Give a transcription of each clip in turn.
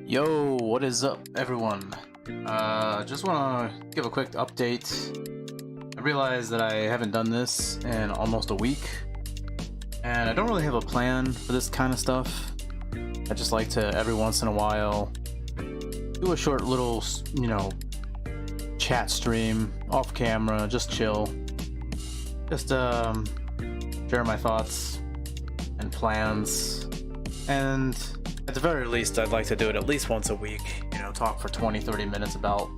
Yo, what is up, everyone? Just want to give a quick update. I realized that I haven't done this in almost a week, and I don't really have a plan for this kind of stuff. I just like to, every once in a while, do a short little, chat stream, off camera, just chill. Just, share my thoughts and plans, and at the very least, I'd like to do it at least once a week, talk for 20-30 minutes about,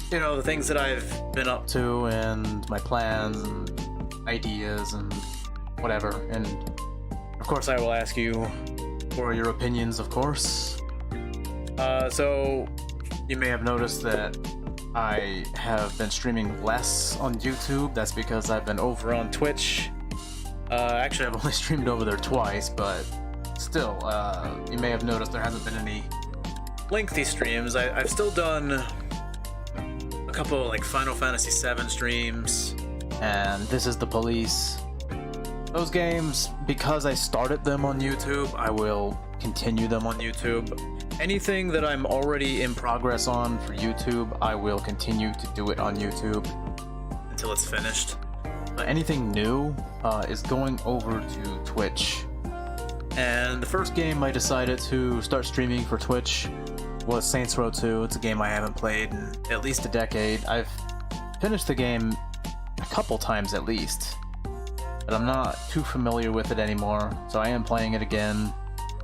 the things that I've been up to and my plans and ideas and whatever. And of course, I will ask you for your opinions, of course. So you may have noticed that I have been streaming less on YouTube. That's because I've been over on Twitch. Actually, I've only streamed over there twice, but still, you may have noticed there hasn't been any lengthy streams. I've still done a couple like Final Fantasy VII streams, and This Is the Police. Those games, because I started them on YouTube, I will continue them on YouTube. Anything that I'm already in progress on for YouTube, I will continue to do it on YouTube until it's finished. But anything new is going over to Twitch. And the first game I decided to start streaming for Twitch was Saints Row 2. It's a game I haven't played in at least a decade. I've finished the game a couple times at least, but I'm not too familiar with it anymore, so I am playing it again.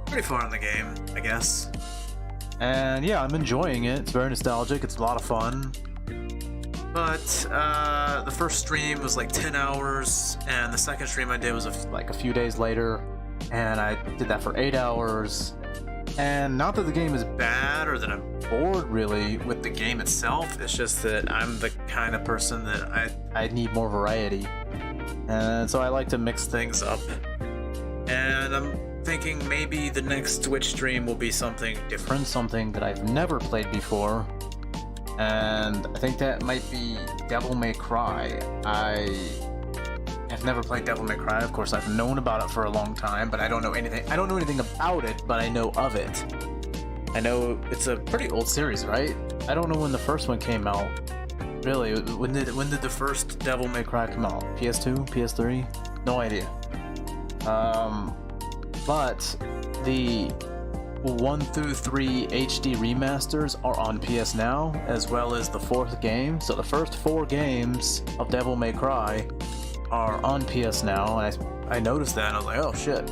Pretty far in the game, I guess. And yeah, I'm enjoying it. It's very nostalgic. It's a lot of fun. But the first stream was like 10 hours, and the second stream I did was like a few days later, and I did that for 8 hours. And not that the game is bad or that I'm bored really with the game itself, it's just that I'm the kind of person that I need more variety. And so I like to mix things up. And I'm thinking maybe the next Twitch stream will be something different, something that I've never played before. And I think that might be Devil May Cry. I've never played Devil May Cry. Of course, I've known about it for a long time, but I don't know anything about it, but I know of it. I know it's a pretty old series, right? I don't know when the first one came out. Really, when did the first Devil May Cry come out? PS2? PS3? No idea. But the 1 through 3 HD remasters are on PS Now, as well as the fourth game. So the first 4 games of Devil May Cry are on PS Now, and I noticed that, and I was like, oh shit.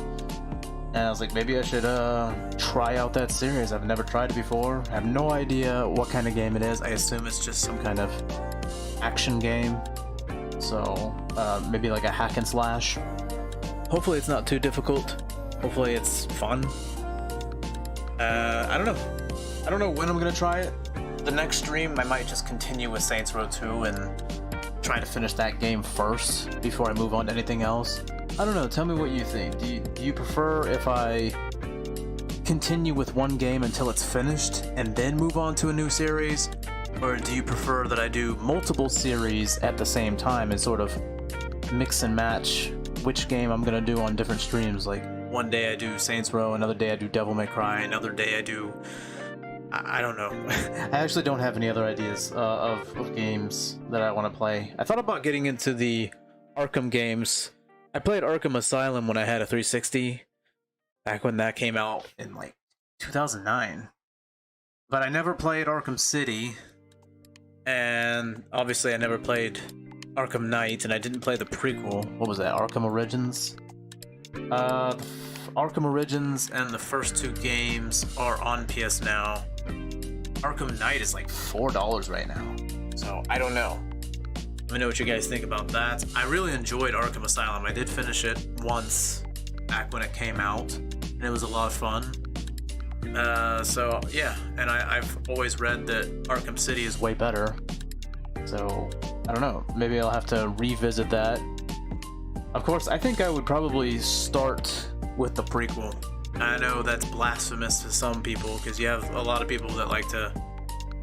And I was like, maybe I should try out that series. I've never tried it before. I have no idea what kind of game it is. I assume it's just some kind of action game. So maybe like a hack and slash. Hopefully it's not too difficult. Hopefully it's fun. I don't know when I'm gonna try it. The next stream I might just continue with Saints Row 2 and try to finish that game first before I move on to anything else. I don't know, tell me what you think. Do you prefer if I continue with one game until it's finished and then move on to a new series? Or do you prefer that I do multiple series at the same time and sort of mix and match which game I'm gonna do on different streams? Like one day I do Saints Row, another day I do Devil May Cry, another day I do... I don't know. I actually don't have any other ideas of games that I want to play. I thought about getting into the Arkham games. I played Arkham Asylum when I had a 360, back when that came out in like 2009. But I never played Arkham City, and obviously I never played Arkham Knight, and I didn't play the prequel. What was that, Arkham Origins? Arkham Origins and the first 2 games are on PS Now. Arkham Knight is like $4 right now, so I don't know. Let me know what you guys think about that. I really enjoyed Arkham Asylum. I did finish it once back when it came out, and it was a lot of fun. So yeah, and I've always read that Arkham City is way better. So I don't know, maybe I'll have to revisit that. Of course, I think I would probably start with the prequel. I know that's blasphemous to some people, because you have a lot of people that like to...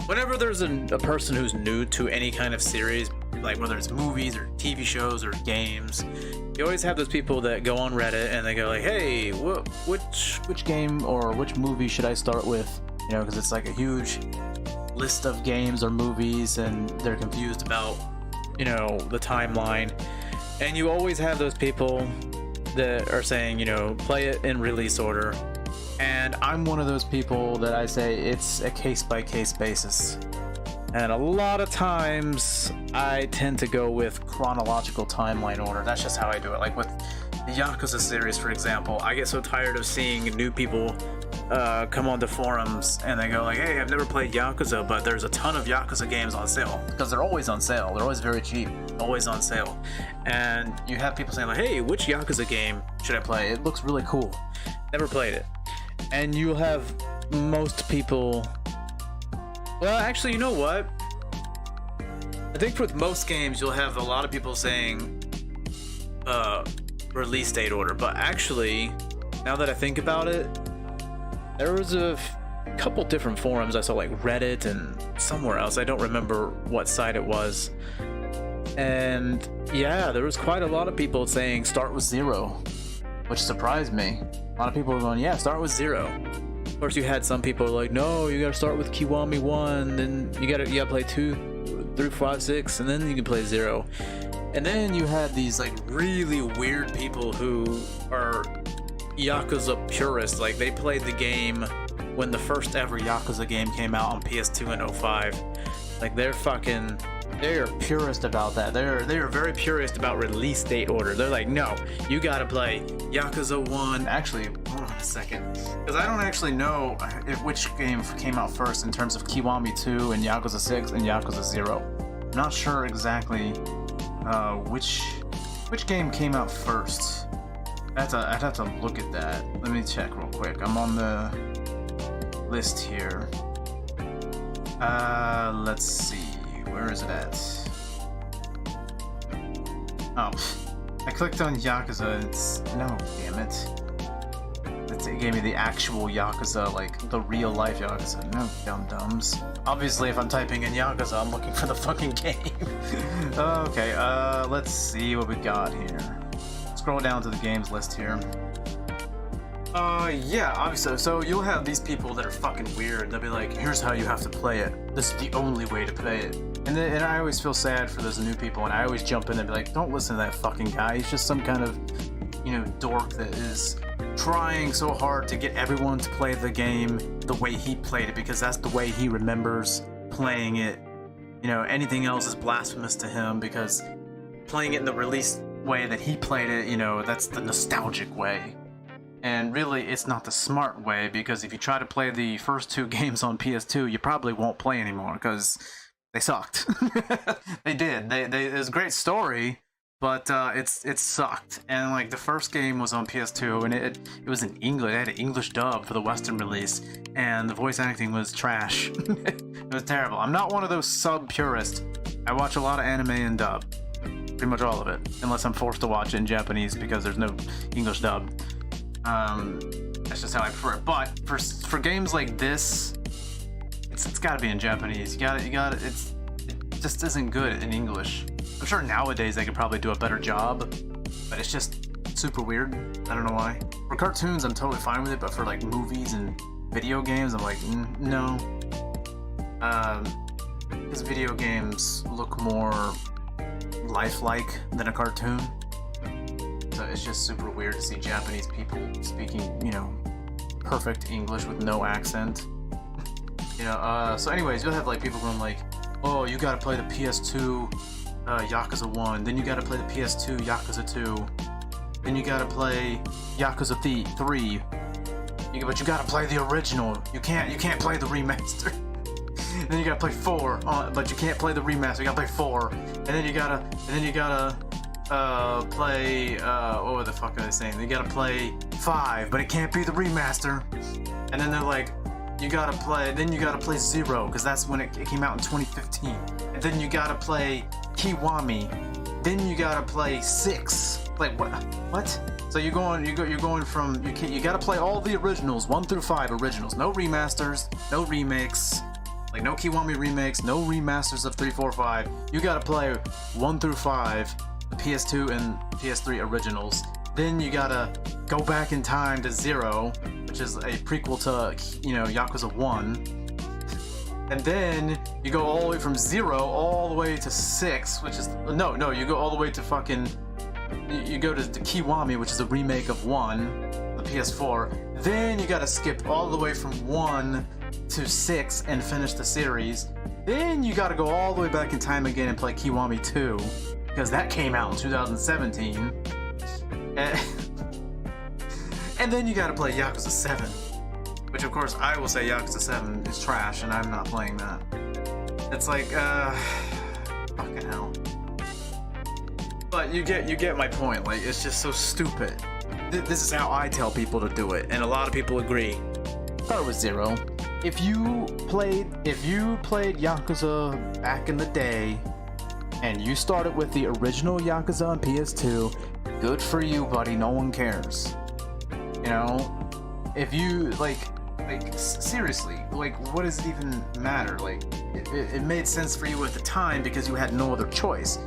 Whenever there's a person who's new to any kind of series, like whether it's movies or TV shows or games, you always have those people that go on Reddit and they go like, hey, which game or which movie should I start with you know, because it's like a huge list of games or movies, and they're confused about, you know, the timeline. And you always have those people that are saying, you know, play it in release order. And I'm one of those people that I say it's a case-by-case basis. And a lot of times I tend to go with chronological timeline order. That's just how I do it. Like with the Yakuza series, for example, I get so tired of seeing new people come on the forums and they go like, hey, I've never played Yakuza, but there's a ton of Yakuza games on sale. Because they're always on sale. They're always very cheap. Always on sale. And you have people saying like, hey, which Yakuza game should I play? It looks really cool. Never played it. And you'll have most people... Well, actually, you know what? I think with most games, you'll have a lot of people saying release date order. But actually, now that I think about it, there was a couple different forums I saw, like Reddit and somewhere else. I don't remember what site it was. And yeah, there was quite a lot of people saying start with 0, which surprised me. A lot of people were going, yeah, start with 0. Of course, you had some people like, no, you gotta start with Kiwami 1, then you gotta play 2 through 5, 6, and then you can play 0. And then you had these like really weird people who are Yakuza purists. Like they played the game when the first ever Yakuza game came out on PS2 in 05. Like they are purist about that. They are very purist about release date order. They're like, no, you gotta play Yakuza 1. Actually, hold on a second, because I don't actually know which game came out first in terms of Kiwami 2 and Yakuza 6 and Yakuza 0. I'm not sure exactly which game came out first. I'd have to look at that. Let me check real quick. I'm on the list here. Let's see. Where is it at? Oh, I clicked on Yakuza. No, damn it. It gave me the actual Yakuza, like the real life Yakuza. No, dum-dums. Obviously, if I'm typing in Yakuza, I'm looking for the fucking game. Okay, let's see what we got here. Scroll down to the games list here. Yeah, obviously. So you'll have these people that are fucking weird. They'll be like, here's how you have to play it. This is the only way to play it. And I always feel sad for those new people, and I always jump in and be like, don't listen to that fucking guy. He's just some kind of, you know, dork that is trying so hard to get everyone to play the game the way he played it, because that's the way he remembers playing it. You know, anything else is blasphemous to him, because playing it in the release way that he played it, you know, that's the nostalgic way. And really, it's not the smart way, because if you try to play the first 2 games on PS2, you probably won't play anymore, because they sucked. They did. It was a great story, but it sucked. And like the first game was on PS2, and it was in English. It had an English dub for the Western release, and the voice acting was trash. It was terrible. I'm not one of those sub purists. I watch a lot of anime in dub, pretty much all of it, unless I'm forced to watch it in Japanese because there's no English dub. That's just how I prefer it. But for games like this, it's got to be in Japanese. You got it. It just isn't good in English. I'm sure nowadays they could probably do a better job, but it's just super weird. I don't know why. For cartoons, I'm totally fine with it, but for like movies and video games, I'm like, no. Because video games look more lifelike than a cartoon. So it's just super weird to see Japanese people speaking, you know, perfect English with no accent. You know, so anyways, you'll have like people going like, oh, you gotta play the PS2 Yakuza 1, then you gotta play the PS2 Yakuza 2, then you gotta play Yakuza 3, but you gotta play the original. You can't play the remaster. Then you gotta play 4, but you can't play the remaster. You gotta play 4, and then you gotta play what the fuck are they saying? You gotta play 5, but it can't be the remaster. And then they're like, you gotta play 0, because that's when it came out in 2015. And then you gotta play Kiwami. Then you gotta play 6. Like what? So you're going from you gotta play all the originals, 1 through 5 originals. No remasters, no remakes. Like no Kiwami remakes, no remasters of 3, 4, 5. You gotta play 1 through 5, the PS2 and PS3 originals. Then you gotta go back in time to 0, which is a prequel to, you know, Yakuza 1. And then you go all the way from 0 all the way to 6, which is... No, you go all the way to fucking... You go to the Kiwami, which is a remake of 1, the PS4. Then you gotta skip all the way from 1 to 6 and finish the series. Then you gotta go all the way back in time again and play Kiwami 2, because that came out in 2017. And then you gotta play Yakuza 7, which of course I will say Yakuza 7 is trash and I'm not playing that. It's like, fucking hell. But you get my point, like, it's just so stupid. This is how I tell people to do it, and a lot of people agree. Start with 0. If you played Yakuza back in the day, and you started with the original Yakuza on PS2, good for you, buddy, no one cares. You know? If you, like, seriously, like, what does it even matter? Like, it made sense for you at the time because you had no other choice.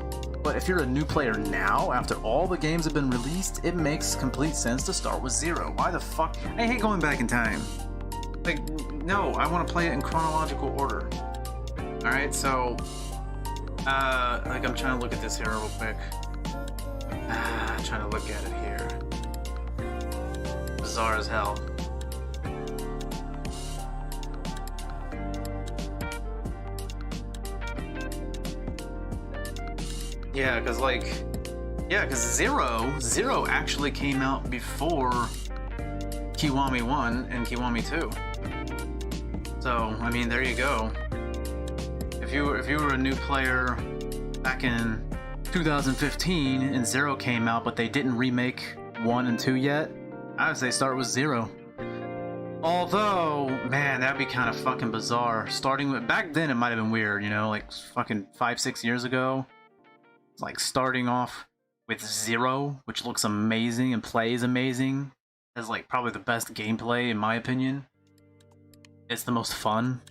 But if you're a new player now, after all the games have been released, it makes complete sense to start with 0. Why the fuck? I hate going back in time. Like, no, I want to play it in chronological order. Alright, so... like, I'm trying to look at this here real quick. I'm trying to look at it here. Bizarre as hell. Yeah, because Zero actually came out before Kiwami 1 and Kiwami 2. So, I mean, there you go. If you were a new player back in 2015 and 0 came out, but they didn't remake 1 and 2 yet, I would say start with 0. Although, man, that'd be kind of fucking bizarre. Starting with... Back then, it might have been weird, you know? Like, fucking 5-6 years ago. Like, starting off with 0, which looks amazing and plays amazing. Has, like, probably the best gameplay, in my opinion. It's the most fun.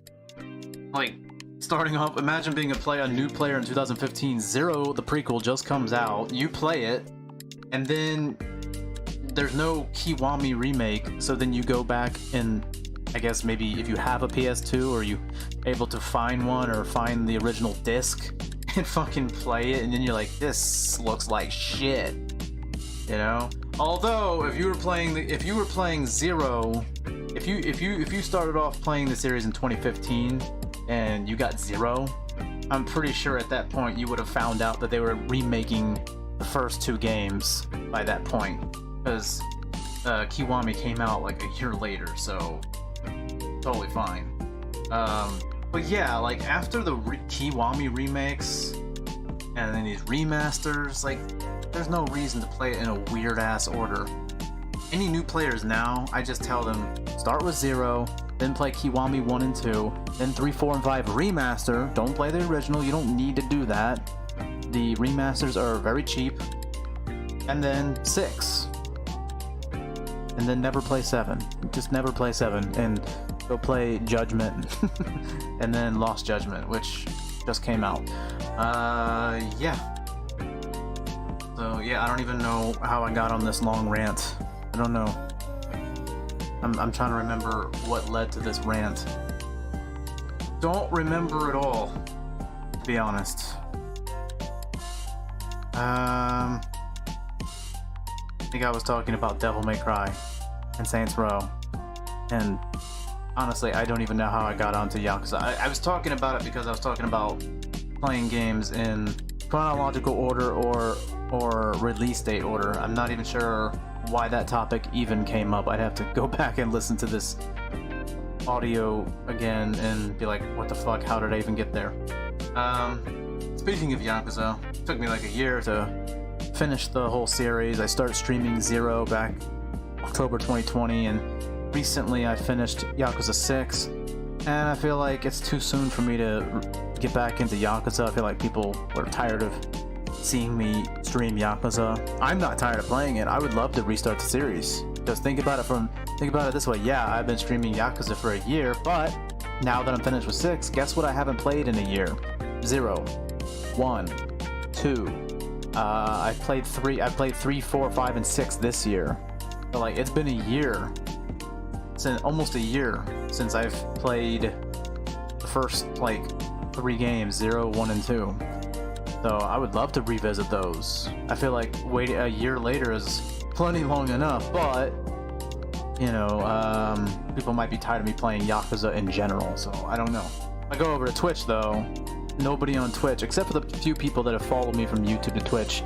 Like, starting off... Imagine being a new player in 2015. 0, the prequel, just comes out. You play it. And then... There's no Kiwami remake, so then you go back and I guess maybe if you have a PS2 or you able to find one or find the original disc and fucking play it, and then you're like, this looks like shit, you know? Although if you were playing 0, if you started off playing the series in 2015 and you got 0, I'm pretty sure at that point you would have found out that they were remaking the first 2 games by that point. Because Kiwami came out like a year later, so totally fine. But yeah, like after the Kiwami remakes and then these remasters, like there's no reason to play it in a weird ass order. Any new players now, I just tell them start with 0, then play Kiwami 1 and 2, then 3, 4, and 5 remaster. Don't play the original, you don't need to do that. The remasters are very cheap. And then 6. And then never play 7. Just never play 7 and go play Judgment and then Lost Judgment, which just came out. Yeah. So yeah, I don't even know how I got on this long rant. I don't know. I'm trying to remember what led to this rant. Don't remember at all, to be honest. I think I was talking about Devil May Cry and Saints Row, and honestly, I don't even know how I got onto Yakuza. I was talking about it because I was talking about playing games in chronological order or release date order. I'm not even sure why that topic even came up. I'd have to go back and listen to this audio again and be like, what the fuck, how did I even get there? Speaking of Yakuza, it took me like a year to finish the whole series. I started streaming 0 back October 2020, and recently I finished Yakuza 6, and I feel like it's too soon for me to get back into Yakuza. I feel like people are tired of seeing me stream Yakuza. I'm not tired of playing it. I would love to restart the series. Just think about it this way. Yeah, I've been streaming Yakuza for a year, but now that I'm finished with 6, guess what I haven't played in a year? 0, 1, 2. I played 3, 4, 5, and 6 this year. So like it's been a year, since almost a year since I've played the first like 3 games, 0, 1, and 2. So I would love to revisit those. I feel like waiting a year later is plenty long enough, but you know, people might be tired of me playing Yakuza in general, so I don't know. I go over to Twitch though. Nobody on Twitch, except for the few people that have followed me from YouTube to Twitch.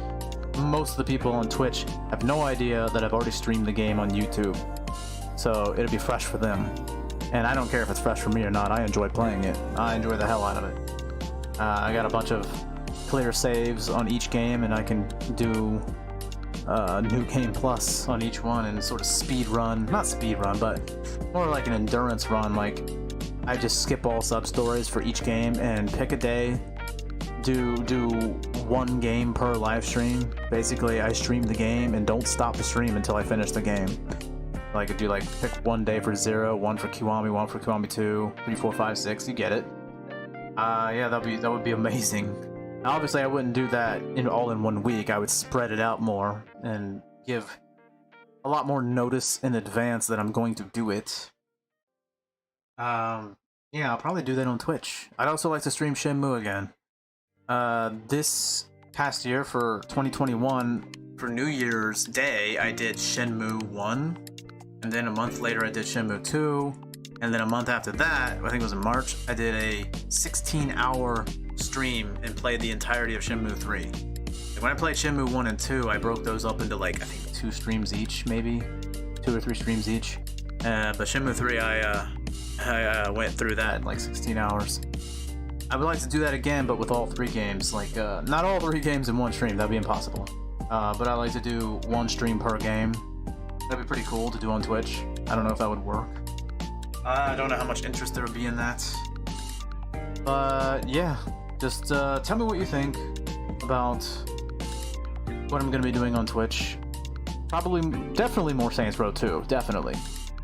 Most of the people on Twitch have no idea that I've already streamed the game on YouTube. So it'll be fresh for them. And I don't care if it's fresh for me or not, I enjoy playing it. I enjoy the hell out of it. I got a bunch of clear saves on each game, and I can do New Game Plus on each one and sort of speed run. Not speed run, but more like an endurance run. Like, I just skip all sub-stories for each game and pick a day, do 1 game per live stream. Basically, I stream the game and don't stop the stream until I finish the game. I could do like pick 1 day for 0, 1 for Kiwami, 1 for Kiwami 2, 3, 4, 5, 6. You get it. Yeah, that would be amazing. Obviously, I wouldn't do that all in 1 week. I would spread it out more and give a lot more notice in advance that I'm going to do it. Yeah, I'll probably do that on Twitch. I'd also like to stream Shenmue again. This past year for 2021, for New Year's Day, I did Shenmue 1, and then a month later I did Shenmue 2, and then a month after that, I think it was in March, I did a 16-hour stream and played the entirety of Shenmue 3. When I played Shenmue 1 and 2, I broke those up into like, I think 2 streams each, maybe? 2 or 3 streams each. But Shenmue 3, I went through that in like 16 hours. I would like to do that again, but with all 3 games. Like, not all 3 games in 1 stream, that'd be impossible. But I like to do 1 stream per game. That'd be pretty cool to do on Twitch. I don't know if that would work. I don't know how much interest there would be in that. But yeah, just tell me what you think about what I'm going to be doing on Twitch. Definitely more Saints Row 2, definitely.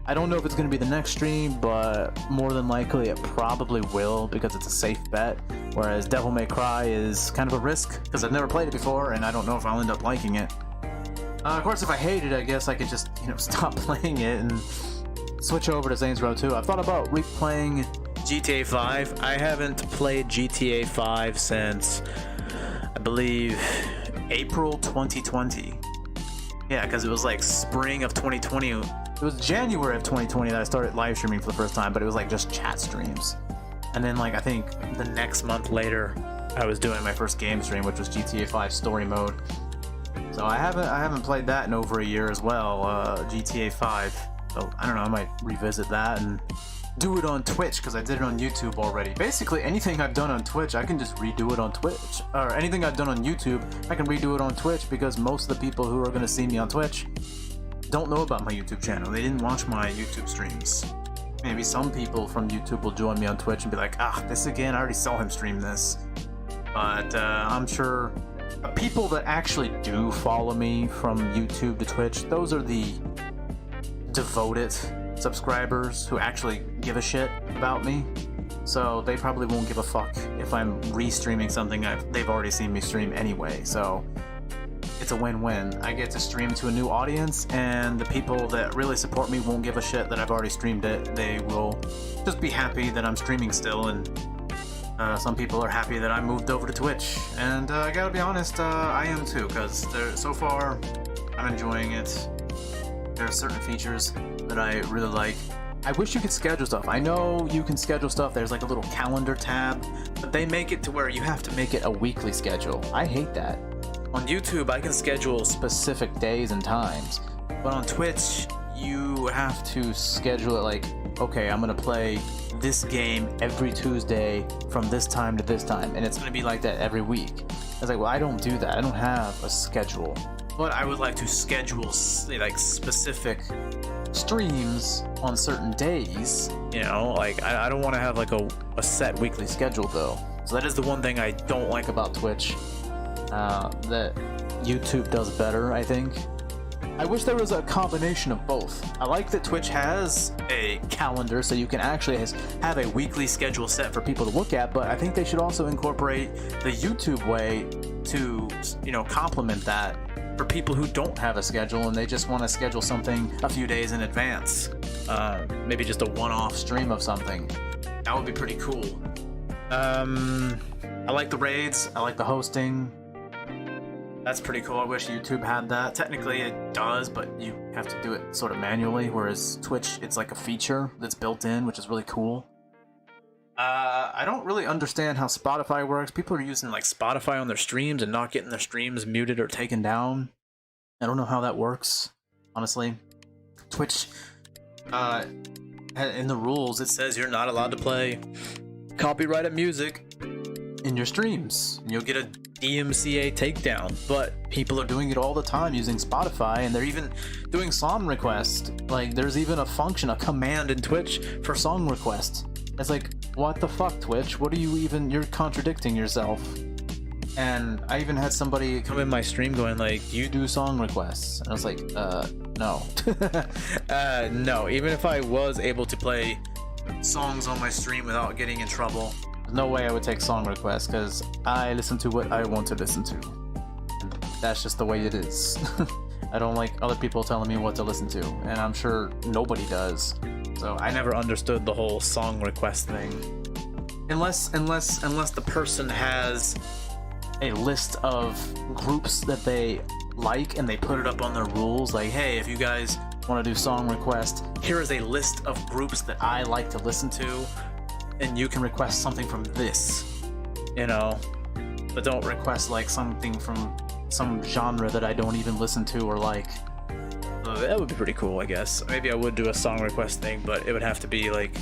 I don't know if it's going to be the next stream, but more than likely it probably will, because it's a safe bet, whereas Devil May Cry is kind of a risk, because I've never played it before, and I don't know if I'll end up liking it. Of course, if I hate it, I guess I could just, stop playing it and switch over to Saints Row 2. I've thought about replaying GTA 5. I haven't played GTA 5 since, I believe, April 2020. Yeah, because it was like spring of 2020. It was January of 2020 that I started live streaming for the first time, but it was like just chat streams. And then like I think the next month later, I was doing my first game stream, which was GTA 5 story mode. So I haven't played that in over a year as well, GTA 5. So I don't know, I might revisit that and do it on Twitch, because I did it on YouTube already. Basically anything I've done on Twitch, I can just redo it on Twitch. Or anything I've done on YouTube, I can redo it on Twitch, because most of the people who are going to see me on Twitch don't know about my YouTube channel. They didn't watch my YouTube streams. Maybe some people from YouTube will join me on Twitch and be like, this again, I already saw him stream this. But I'm sure people that actually do follow me from YouTube to Twitch, those are the devoted subscribers who actually give a shit about me. So they probably won't give a fuck if I'm re-streaming something they've already seen me stream anyway. So it's a win-win. I get to stream to a new audience, and the people that really support me won't give a shit that I've already streamed it. They will just be happy that I'm streaming still, and some people are happy that I moved over to Twitch. And I gotta be honest, I am too, because so far I'm enjoying it. There are certain features that I really like. I wish you could schedule stuff. I know you can schedule stuff. There's like a little calendar tab, but they make it to where you have to make it a weekly schedule. I hate that. On YouTube, I can schedule specific days and times, but on Twitch, you have to schedule it like, okay, I'm gonna play this game every Tuesday from this time to this time, and it's gonna be like that every week. I was like, well, I don't do that. I don't have a schedule. But I would like to schedule like specific streams on certain days. Like I don't want to have like a set weekly schedule though. So that is the one thing I don't like about Twitch. That YouTube does better, I think. I wish there was a combination of both. I like that Twitch has a calendar so you can actually have a weekly schedule set for people to look at, but I think they should also incorporate the YouTube way to, you know, complement that for people who don't have a schedule and they just want to schedule something a few days in advance. Maybe just a one-off stream of something. That would be pretty cool. I like the raids. I like the hosting. That's pretty cool. I wish YouTube had that. Technically it does, but you have to do it sort of manually, whereas Twitch, it's like a feature that's built in, which is really cool. I don't really understand how Spotify works. People are using like Spotify on their streams and not getting their streams muted or taken down. I don't know how that works, honestly. Twitch, in the rules, it says you're not allowed to play copyrighted music in your streams. You'll get a DMCA takedown, but people are doing it all the time using Spotify, and they're even doing song requests. Like, there's even a function, a command in Twitch for song requests. It's like, what the fuck, Twitch? What are you even... You're contradicting yourself. And I even had somebody come in my stream going like, you do song requests? And I was like, no. No, even if I was able to play songs on my stream without getting in trouble, there's no way I would take song requests, because I listen to what I want to listen to. And that's just the way it is. I don't like other people telling me what to listen to, and I'm sure nobody does. So I never understood the whole song request thing. Unless the person has a list of groups that they like and they put it up on their rules, like, hey, if you guys want to do song request, here is a list of groups that I like to listen to, and you can request something from this, you know, but don't request like something from some genre that I don't even listen to or like. So that would be pretty cool, I guess. Maybe I would do a song request thing, but it would have to be like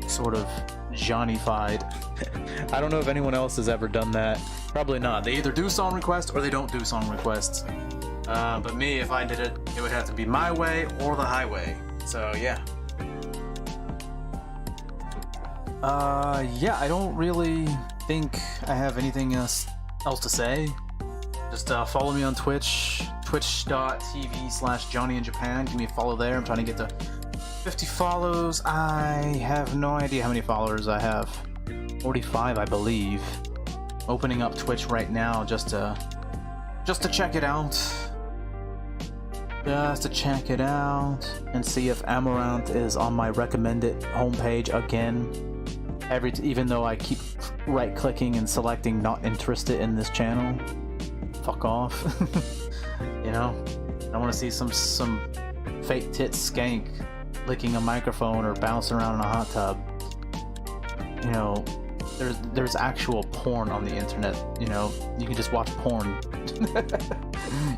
sort of Johnny-fied. I don't know if anyone else has ever done that. Probably not. They either do song requests or they don't do song requests. But me, if I did it, it would have to be my way or the highway. So yeah. Yeah, I don't really think I have anything else to say. Just follow me on Twitch, twitch.tv/JohnnyInJapan. Give me a follow there. I'm trying to get to 50 follows. I have no idea how many followers I have. 45, I believe. Opening up Twitch right now just to check it out. Just to check it out and see if Amaranth is on my recommended homepage again. Even though I keep right-clicking and selecting not interested in this channel. Fuck off. You know, I want to see some fake tit skank licking a microphone or bouncing around in a hot tub. You know, there's actual porn on the internet. You know, you can just watch porn.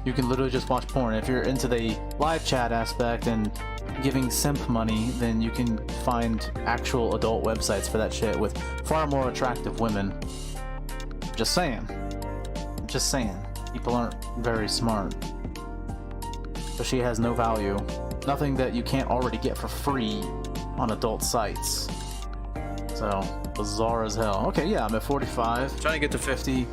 You can literally just watch porn. If you're into the live chat aspect and giving simp money, then you can find actual adult websites for that shit with far more attractive women. Just saying. Just saying. People aren't very smart. So she has no value. Nothing that you can't already get for free on adult sites. So, bizarre as hell. Okay, yeah, I'm at 45. Trying to get to 50.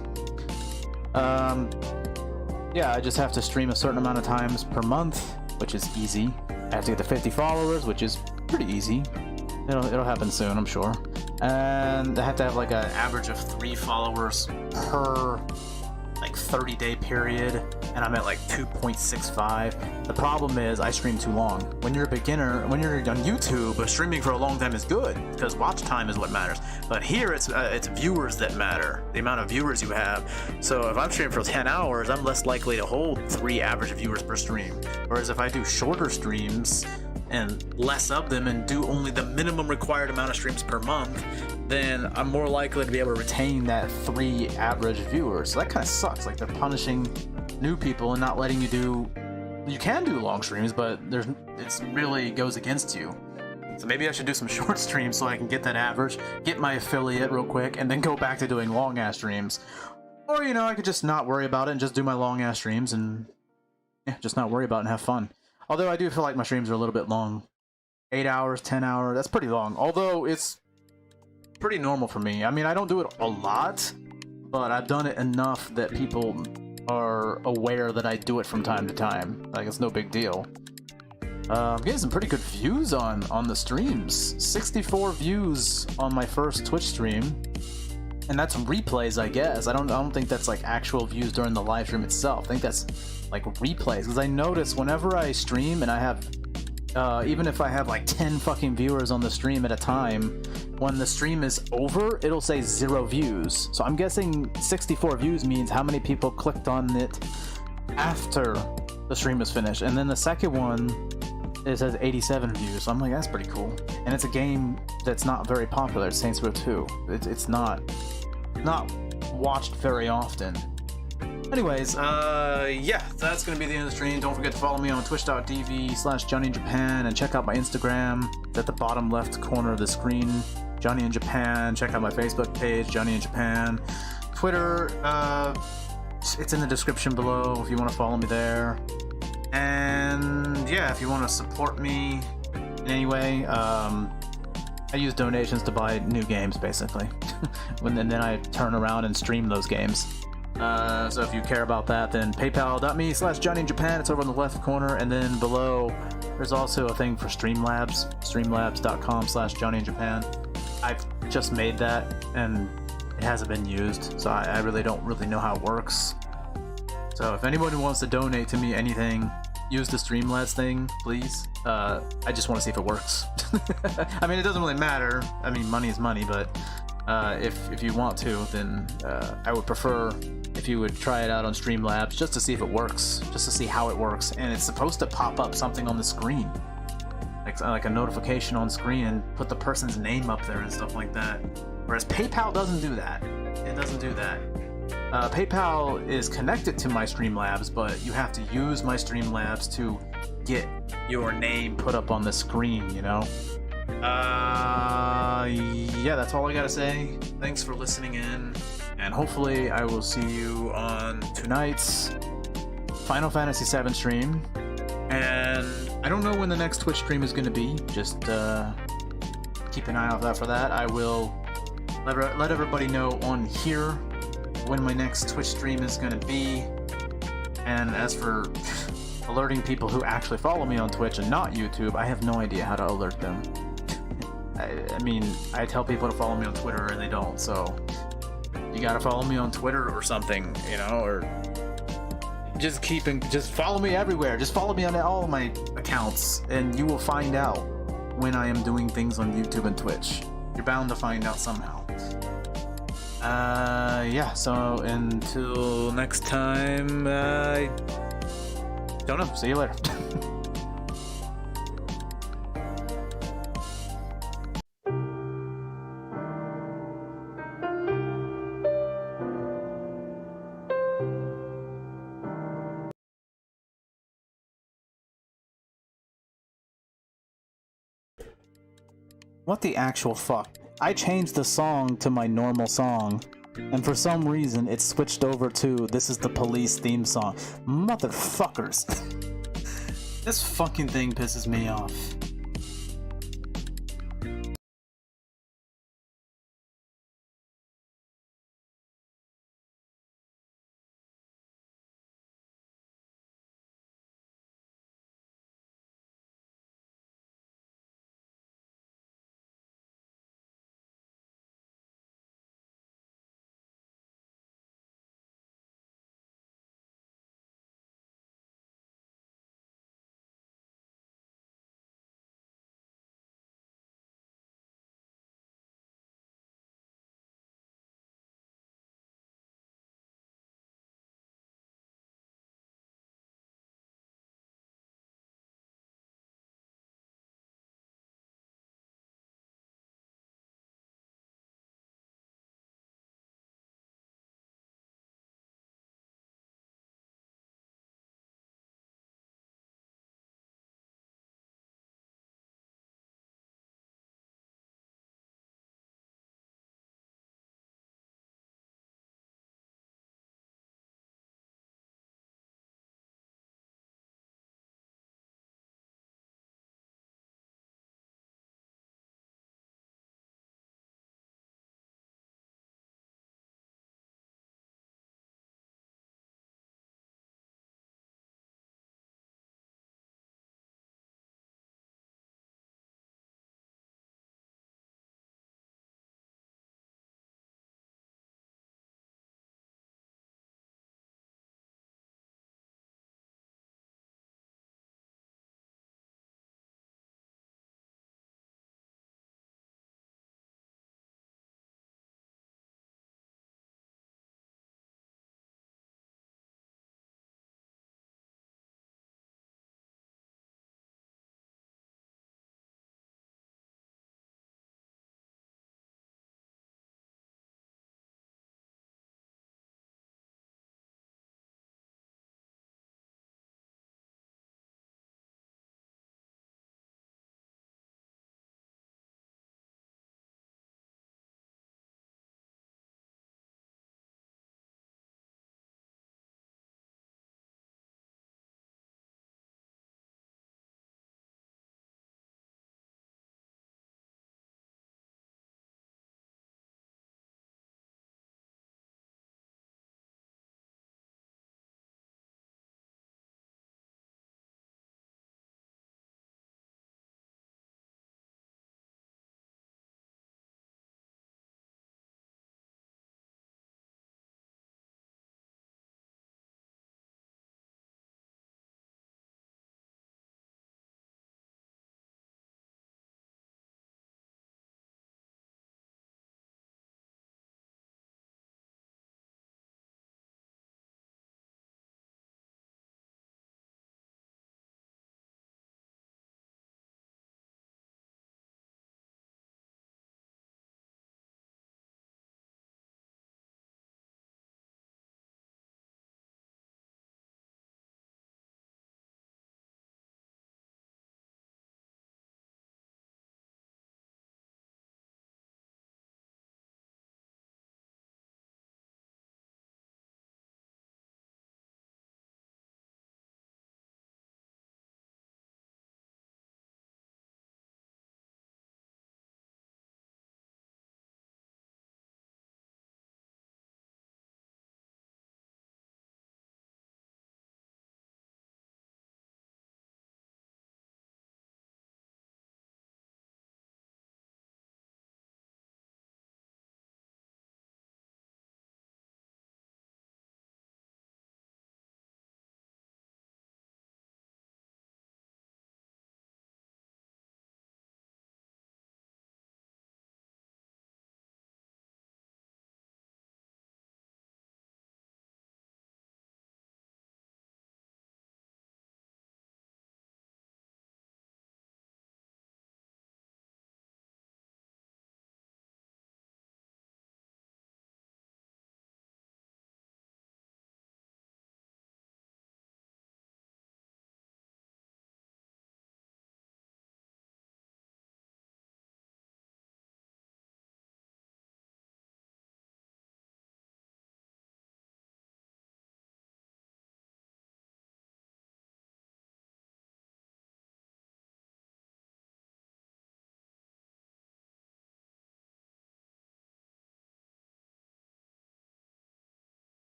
Yeah, I just have to stream a certain amount of times per month, which is easy. I have to get to 50 followers, which is pretty easy. It'll happen soon, I'm sure. And I have to have like an average of 3 followers per like 30-day period, and I'm at like 2.65. The problem is I stream too long. When you're a beginner, when you're on YouTube, streaming for a long time is good because watch time is what matters. But here it's viewers that matter, the amount of viewers you have. So if I'm streaming for 10 hours, I'm less likely to hold 3 average viewers per stream. Whereas if I do shorter streams and less of them and do only the minimum required amount of streams per month, then I'm more likely to be able to retain that 3 average viewers. So that kind of sucks. Like, they're punishing new people and not letting you do... You can do long streams, but it really goes against you. So maybe I should do some short streams so I can get that average, get my affiliate real quick, and then go back to doing long-ass streams. Or, you know, I could just not worry about it and just do my long-ass streams and... yeah, just not worry about it and have fun. Although I do feel like my streams are a little bit long. 8 hours, 10 hours, that's pretty long. Although it's pretty normal for me. I mean, I don't do it a lot, but I've done it enough that people are aware that I do it from time to time. Like, it's no big deal. I'm getting some pretty good views on the streams. 64 views on my first Twitch stream. And that's replays, I guess. I don't think that's like actual views during the live stream itself. I think that's like replays, because I notice whenever I stream and I have even if I have like 10 fucking viewers on the stream at a time, when the stream is over, it'll say 0 views. So I'm guessing 64 views means how many people clicked on it after the stream is finished. And then the second one, it says 87 views. So I'm like, that's pretty cool. And it's a game that's not very popular, Saints Row 2. It's not watched very often. Anyways, yeah, that's gonna be the end of the stream. Don't forget to follow me on twitch.tv/JohnnyInJapan and check out my Instagram. It's at the bottom left corner of the screen, Johnny in Japan. Check out my Facebook page, Johnny in Japan. Twitter, it's in the description below if you want to follow me there. And yeah, if you want to support me in any way, I use donations to buy new games, basically. And then I turn around and stream those games. So if you care about that, then paypal.me/JohnnyInJapan. It's over in the left corner, and then below there's also a thing for Streamlabs, streamlabs.com/JohnnyInJapan. I've just made that and it hasn't been used, so I really don't know how it works. So if anybody wants to donate to me anything, use the Streamlabs thing, please. I just want to see if it works. I mean, it doesn't really matter. I mean, money is money, but if you want to, then I would prefer if you would try it out on Streamlabs just to see if it works, just to see how it works. And it's supposed to pop up something on the screen, like a notification on screen, and put the person's name up there and stuff like that. Whereas PayPal doesn't do that. It doesn't do that. PayPal is connected to my Streamlabs, but you have to use my Streamlabs to get your name put up on the screen, you know? Yeah, that's all I gotta say. Thanks for listening in, and hopefully I will see you on tonight's Final Fantasy VII stream. And I don't know when the next Twitch stream is gonna be, just keep an eye out for that. I will let everybody know on here when my next Twitch stream is gonna be. And as for alerting people who actually follow me on Twitch and not YouTube, I have no idea how to alert them. I mean, I tell people to follow me on Twitter and they don't, so you gotta follow me on Twitter or something, you know, or just follow me everywhere. Just follow me on all of my accounts and you will find out when I am doing things on YouTube and Twitch. You're bound to find out somehow. Yeah, so until next time, I don't know. See you later. What the actual fuck? I changed the song to my normal song, and for some reason it switched over to "This is the Police" theme song. Motherfuckers. This fucking thing pisses me off.